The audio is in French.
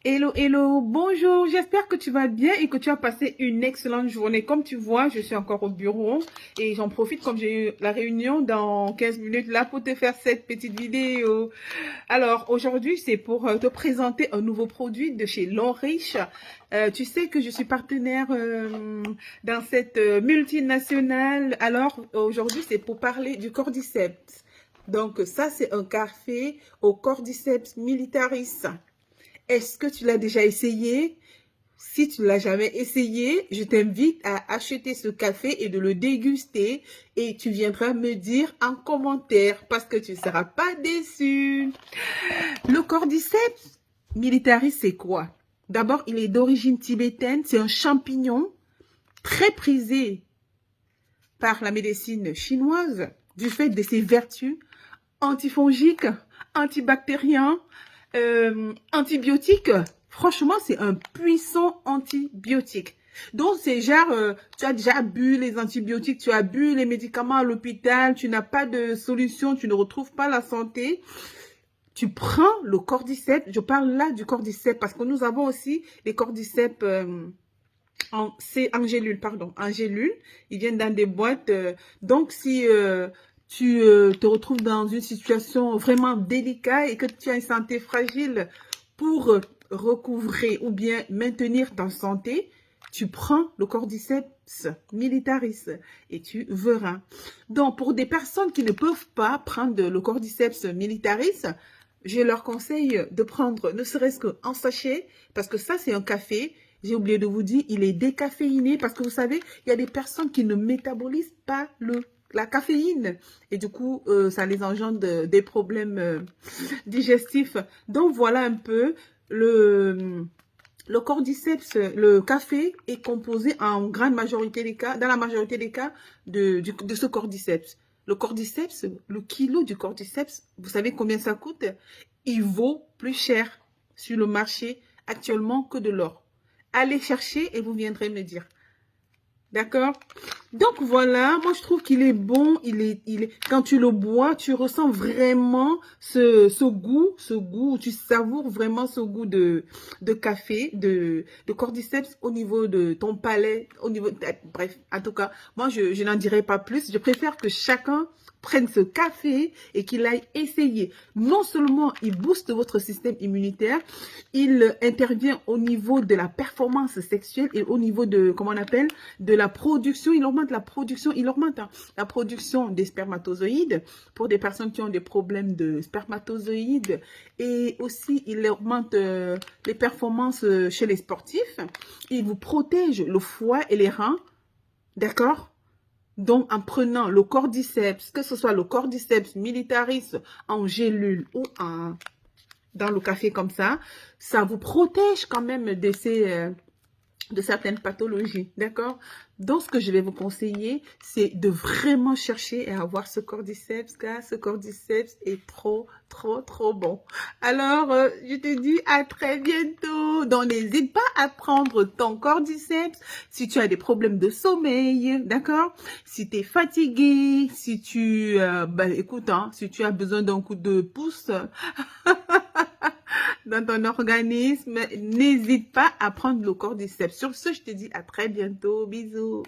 Hello, hello, bonjour, j'espère que tu vas bien et que tu as passé une excellente journée. Comme tu vois, je suis encore au bureau et j'en profite comme j'ai eu la réunion dans 15 minutes là pour te faire cette petite vidéo. Alors, aujourd'hui, c'est pour te présenter un nouveau produit de chez L'Enriche. Tu sais que je suis partenaire dans cette multinationale. Alors, aujourd'hui, c'est pour parler du Cordyceps. Donc, ça, c'est un café au Cordyceps militaris. Est-ce que tu l'as déjà essayé? Si tu ne l'as jamais essayé, je t'invite à acheter ce café et de le déguster et tu viendras me dire en commentaire parce que tu ne seras pas déçu. Le Cordyceps militaris, c'est quoi? D'abord, il est d'origine tibétaine. C'est un champignon très prisé par la médecine chinoise du fait de ses vertus antifongiques, antibactériens, antibiotiques. Franchement, c'est un puissant antibiotique. Donc, c'est genre, tu as déjà bu les antibiotiques, tu as bu les médicaments à l'hôpital, tu n'as pas de solution, tu ne retrouves pas la santé. Tu prends le cordyceps, je parle là du cordyceps parce que nous avons aussi les cordyceps c'est en gélule, pardon, en gélule. Ils viennent dans des boîtes. Donc, si tu te retrouves dans une situation vraiment délicate et que tu as une santé fragile pour recouvrer ou bien maintenir ta santé, tu prends le cordyceps militaris et tu verras. Donc, pour des personnes qui ne peuvent pas prendre le cordyceps militaris, je leur conseille de prendre ne serait-ce qu'un sachet parce que ça, c'est un café. J'ai oublié de vous dire, il est décaféiné parce que vous savez, il y a des personnes qui ne métabolisent pas la caféine. Et du coup, ça les engendre des problèmes digestifs. Donc, voilà un peu le cordyceps, le café est composé en grande majorité des cas, dans la majorité des cas, de ce cordyceps. Le cordyceps, le kilo du cordyceps, vous savez combien ça coûte? Il vaut plus cher sur le marché actuellement que de l'or. Allez chercher et vous viendrez me dire. D'accord? Donc voilà, moi je trouve qu'il est bon, quand tu le bois, tu ressens vraiment ce goût, tu savoures vraiment ce goût de café, de cordyceps au niveau de ton palais, au niveau, bref, en tout cas, moi je n'en dirai pas plus, je préfère que chacun prenne ce café et qu'il aille essayer. Non seulement il booste votre système immunitaire, il intervient au niveau de la performance sexuelle et au niveau de, comment on appelle, de la production, il augmente la production, la production des spermatozoïdes pour des personnes qui ont des problèmes de spermatozoïdes et aussi il augmente les performances chez les sportifs. Il vous protège le foie et les reins, d'accord? Donc, en prenant le cordyceps, que ce soit le cordyceps militaris en gélule ou dans le café comme ça vous protège quand même de certaines pathologies, d'accord? Donc, ce que je vais vous conseiller, c'est de vraiment chercher à avoir ce cordyceps, car ce cordyceps est trop, trop, trop bon. Alors, je te dis à très bientôt. Donc, n'hésite pas à prendre ton cordyceps si tu as des problèmes de sommeil, d'accord? Si tu es fatigué, si tu, écoute, hein, si tu as besoin d'un coup de pouce, dans ton organisme, n'hésite pas à prendre le cordyceps. Sur ce, je te dis à très bientôt. Bisous.